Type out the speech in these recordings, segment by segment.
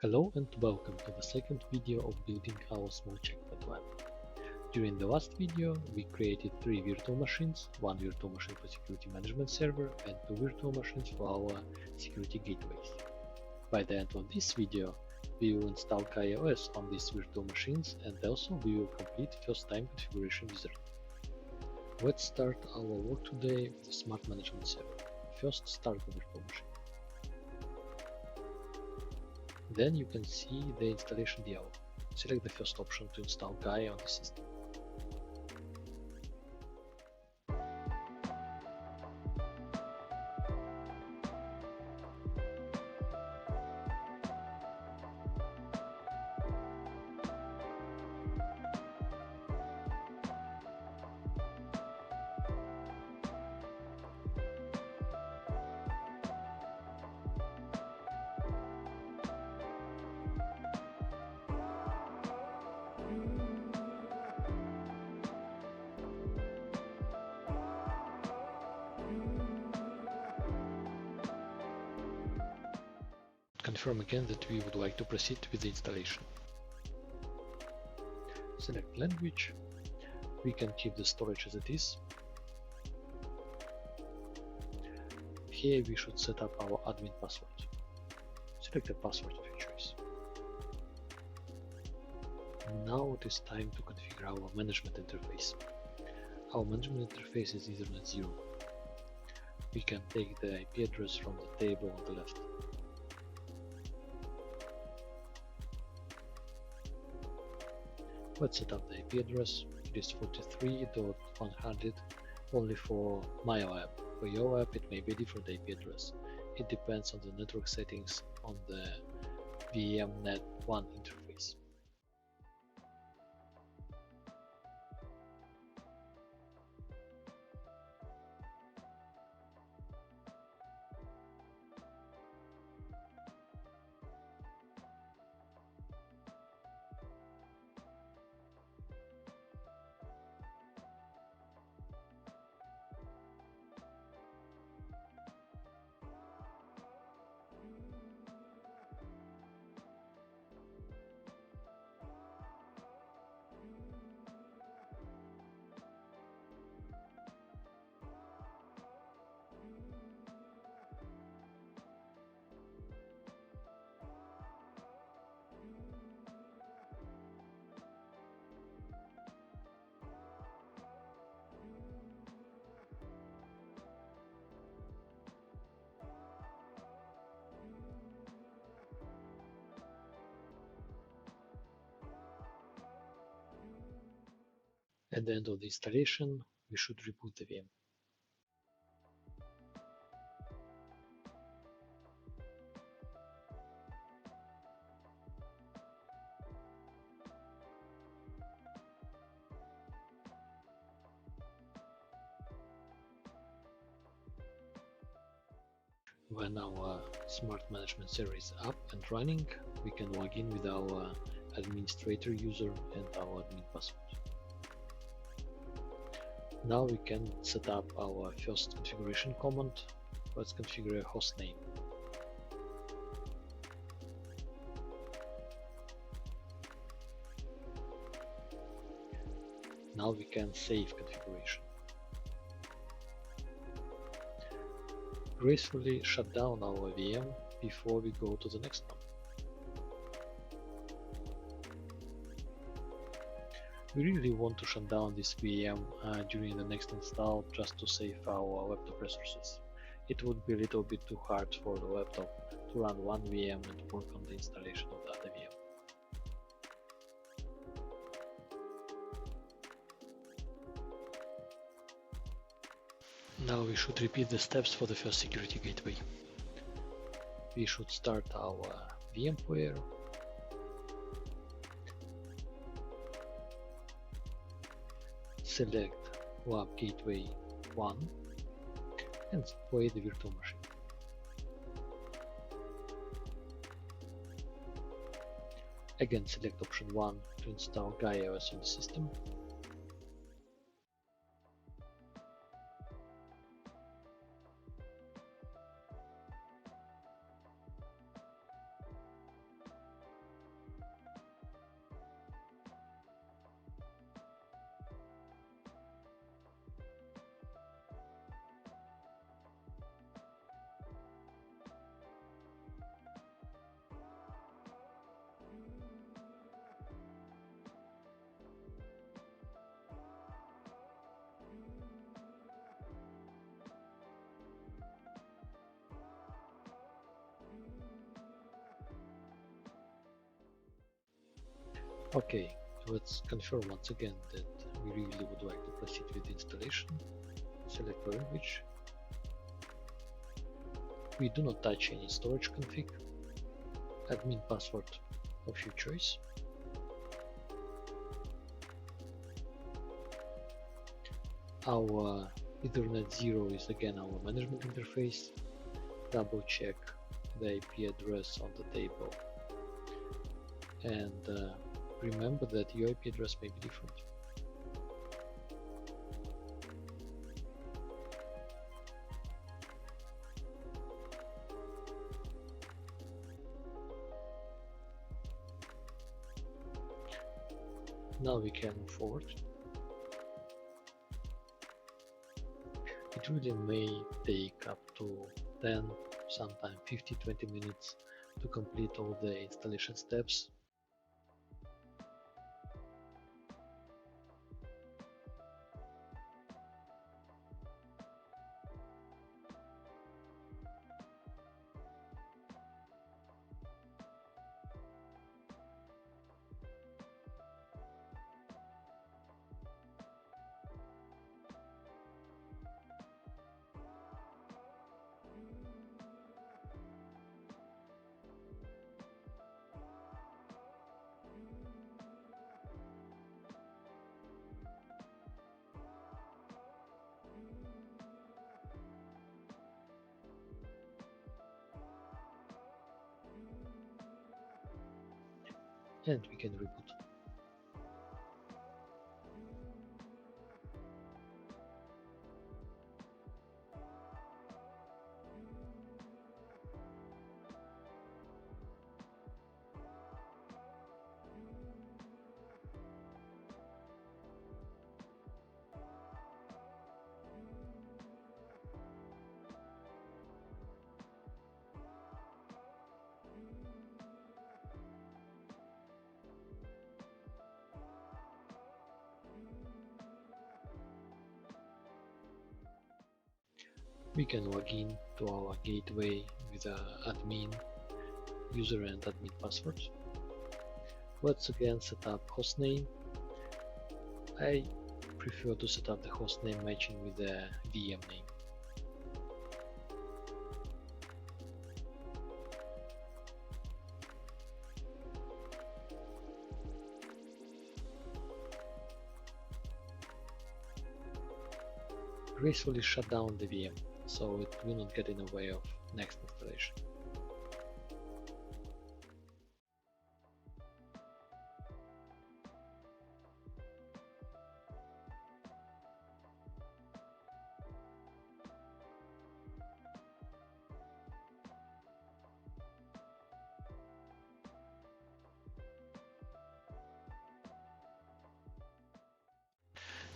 Hello and welcome to the second video of building our small checkpoint web. During the last video, we created 3 virtual machines, 1 virtual machine for security management server and 2 virtual machines for our security gateways. By the end of this video, we will install Gaia OS on these virtual machines and also we will complete first-time configuration wizard. Let's start our work today with the smart management server. First, start the virtual machine. Then you can see the installation dialog. Select the first option to install Gaia on the system. Confirm again that we would like to proceed with the installation. Select language. We can keep the storage as it is. Here we should set up our admin password. Select the password of your choice. Now it is time to configure our management interface. Our management interface is Ethernet 0. We can take the IP address from the table on the left. Let's set up the IP address. It is 43.100 only for my lab. For your lab, it may be a different IP address. It depends on the network settings on the VMnet 1 interface. At the end of the installation, we should reboot the VM. When our smart management server is up and running, we can log in with our administrator user and our admin password. Now we can set up our first configuration command. Let's configure a host name. Now we can save configuration. Gracefully shut down our VM before we go to the next one. We really want to shut down this VM during the next install just to save our laptop resources. It would be a little bit too hard for the laptop to run one VM and work on the installation of the other VM. Now we should repeat the steps for the first security gateway. We should start our VM player. Select Lab Gateway 1 and play the virtual machine. Again, select option 1 to install Gaia OS on the system. Okay, let's confirm once again that we really would like to proceed with the installation. Select language. We do not touch any storage config. Admin password of your choice. Our Ethernet 0 is again our management interface. Double check the IP address on the table. And remember that your IP address may be different. Now we can move forward. It really may take up to 10, sometimes 50-20 minutes to complete all the installation steps. And we can reboot. We can log in to our gateway with admin user and admin password. Let's again set up hostname. I prefer to set up the hostname matching with the VM name. Gracefully shut down the VM so it will not get in the way of next installation.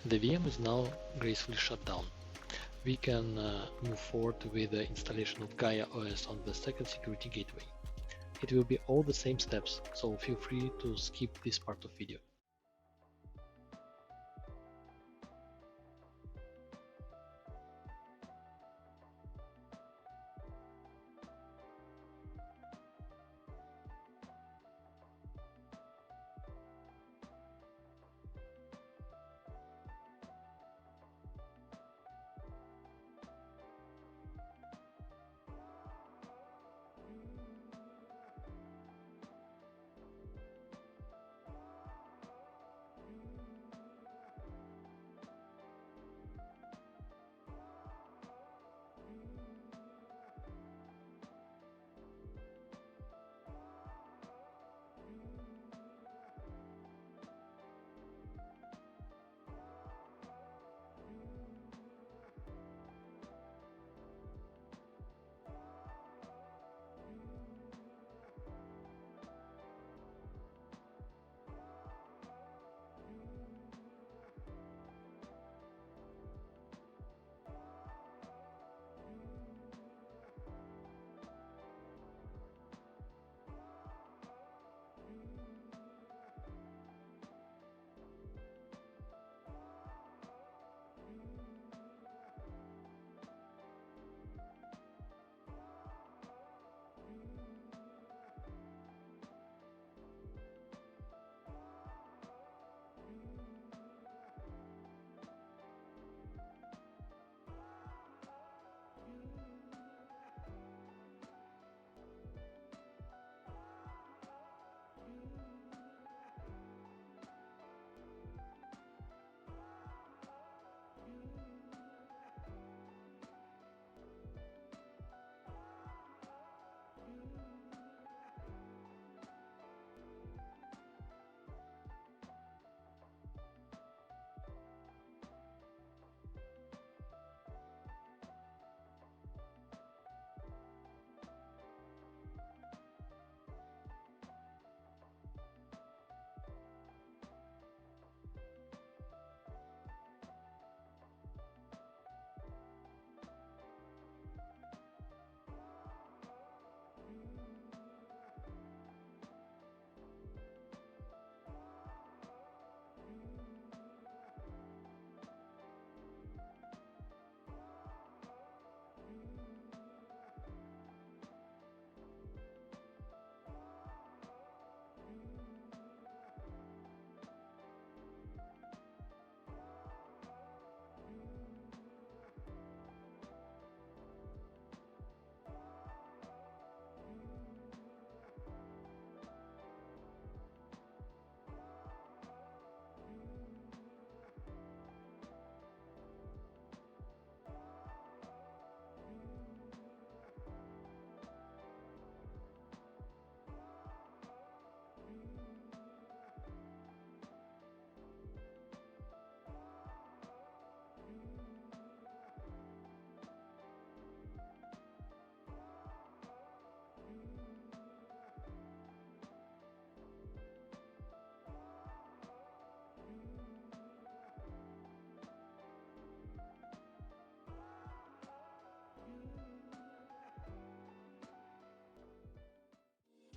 The VM is now gracefully shut down. We can move forward with the installation of Gaia OS on the second security gateway. It will be all the same steps, so feel free to skip this part of video.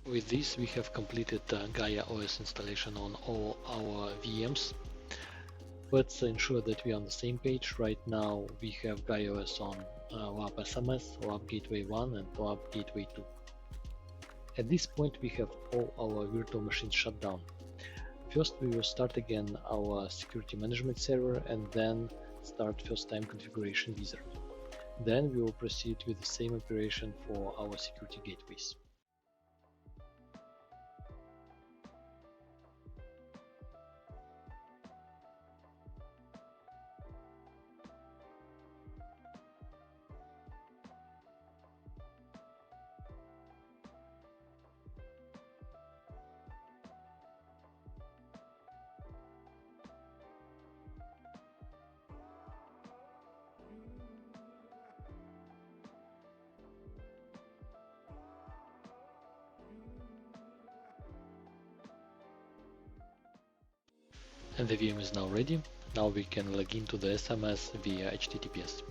With this, we have completed Gaia OS installation on all our VMs. Let's ensure that we are on the same page. Right now, we have Gaia OS on Lab SMS, Lab Gateway 1 and Lab Gateway 2. At this point, we have all our virtual machines shut down. First, we will start again our security management server and then start first time configuration wizard. Then we will proceed with the same operation for our security gateways. And the VM is now ready. Now we can log into the SMS via HTTPS.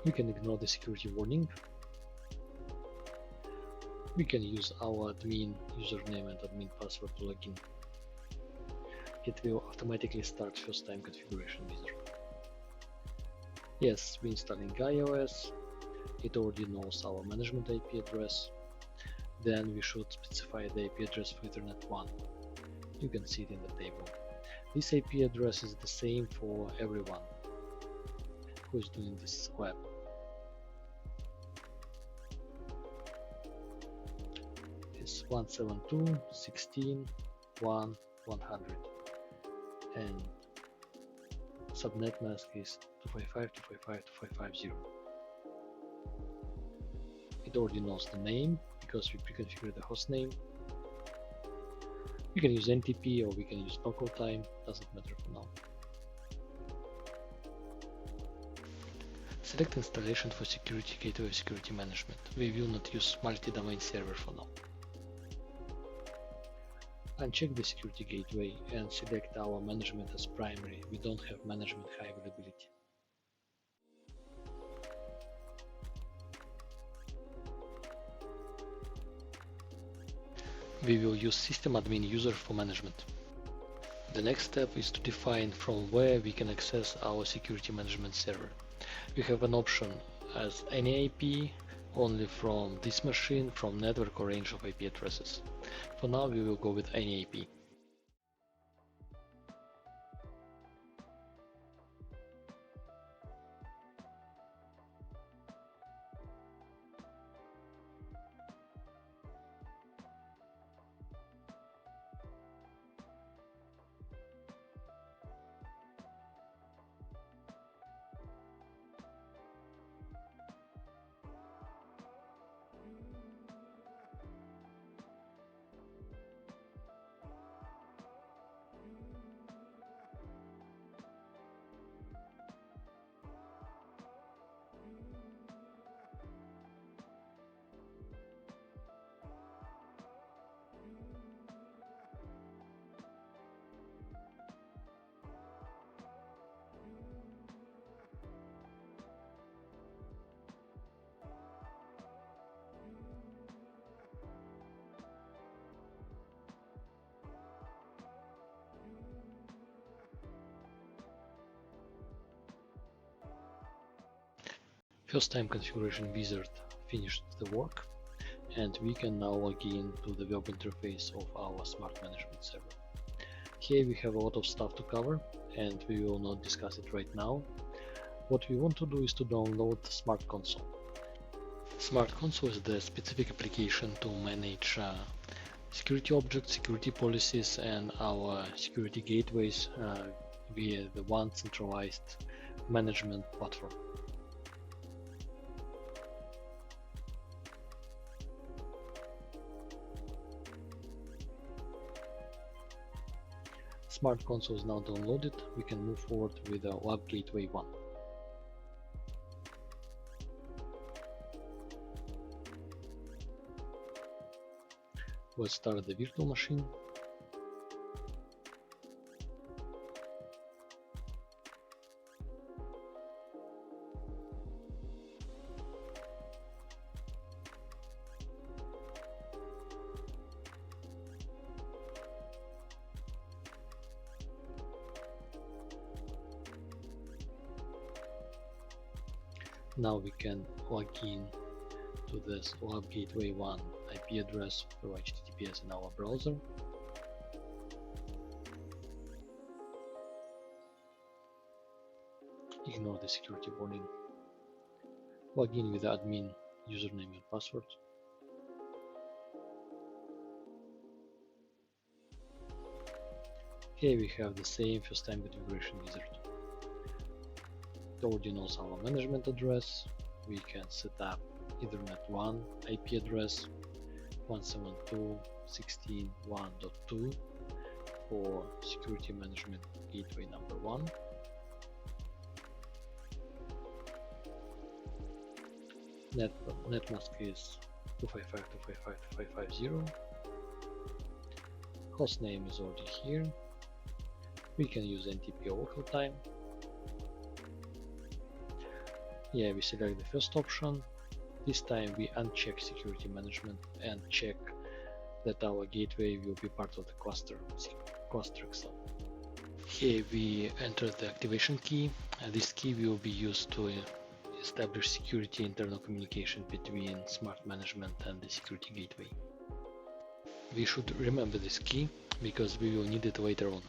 We can ignore the security warning. We can use our admin username and admin password to log in. It will automatically start first time configuration wizard. Yes, we're installing Gaia OS. It already knows our management IP address. Then we should specify the IP address for Ethernet 1. You can see it in the table. This IP address is the same for everyone who is doing this web. It's 172.16.1.100 and subnet mask is 255.255.255.0. It already knows the name because we pre-configured the host name. We can use NTP or we can use local time, doesn't matter for now. Select installation for security gateway or security management. We will not use multi-domain server for now. Uncheck the security gateway and select our management as primary. We don't have management high availability. We will use system admin user for management. The next step is to define from where we can access our security management server. We have an option as any IP, only from this machine, from network or range of IP addresses. For now, we will go with any IP. First time configuration wizard finished the work, and we can now log in to the web interface of our smart management server. Here we have a lot of stuff to cover, and we will not discuss it right now. What we want to do is to download Smart Console. Smart Console is the specific application to manage security objects, security policies, and our security gateways via the one centralized management platform. Smart Console is now downloaded. We can move forward with the Lab Gateway 1. Let's start the virtual machine. Now we can log in to this Web Gateway 1 IP address through HTTPS in our browser. Ignore the security warning. Log in with the admin username and password. Here we have the same first time configuration wizard. It already knows our management address. We can set up Ethernet 1 IP address 172.16.1.2 for security management gateway number 1. Net mask is 255.255.255.0. Host name is already here. We can use NTP local time. Yeah, we select the first option. This time we uncheck security management and check that our gateway will be part of the cluster Excel. Here we enter the activation key, and this key will be used to establish security internal communication between smart management and the security gateway. We should remember this key because we will need it later on.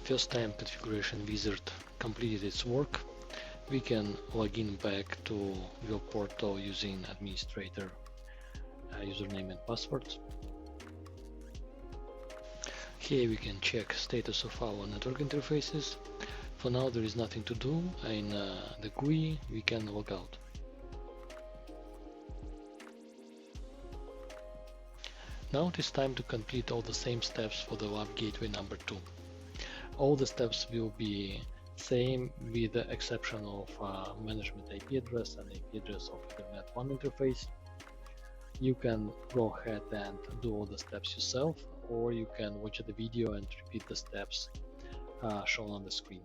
First time configuration wizard completed its work. We can log in back to your portal using administrator username and password. Here we can check status of our network interfaces. For now there is nothing to do. In the GUI we can log out. Now it is time to complete all the same steps for the Web Gateway number 2. All the steps will be same with the exception of management IP address and IP address of Ethernet 1 interface. You can go ahead and do all the steps yourself, or you can watch the video and repeat the steps shown on the screen.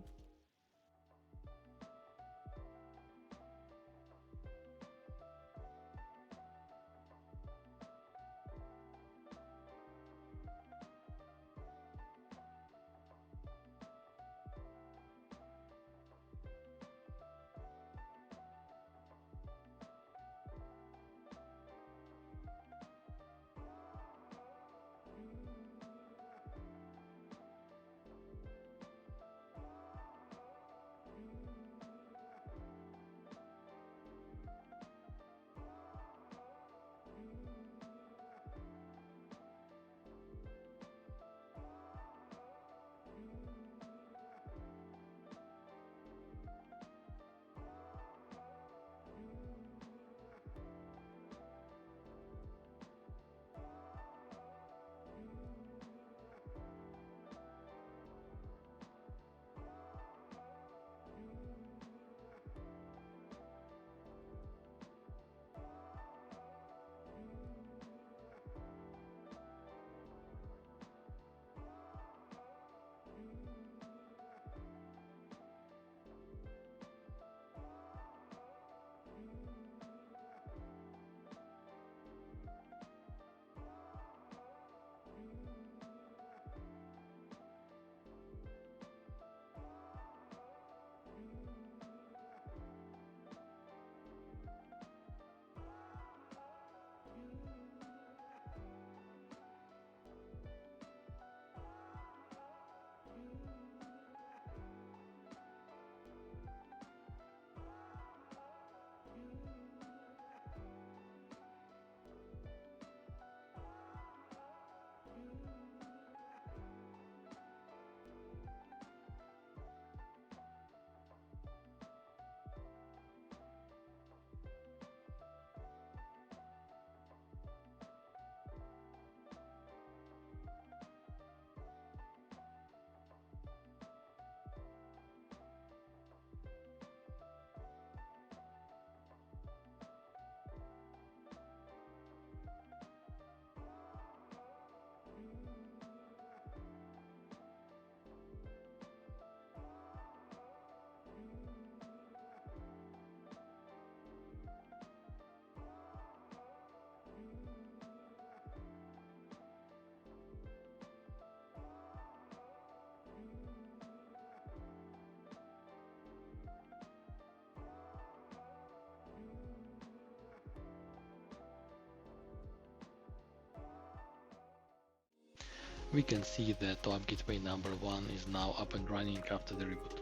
We can see that Web Gateway number 1 is now up and running after the reboot.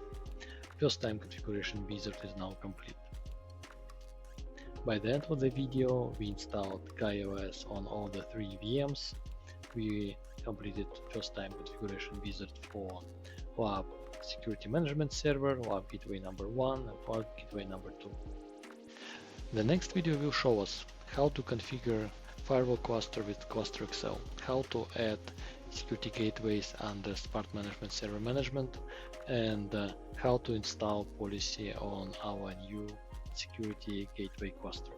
First time configuration wizard is now complete. By the end of the video, we installed Gaia OS on all the 3 VMs. We completed first time configuration wizard for Web Security Management Server, Web Gateway number 1 and Web Gateway number 2. The next video will show us how to configure firewall cluster with Cluster XL, how to add security gateways under Smart Management Server Management, and how to install policy on our new security gateway cluster.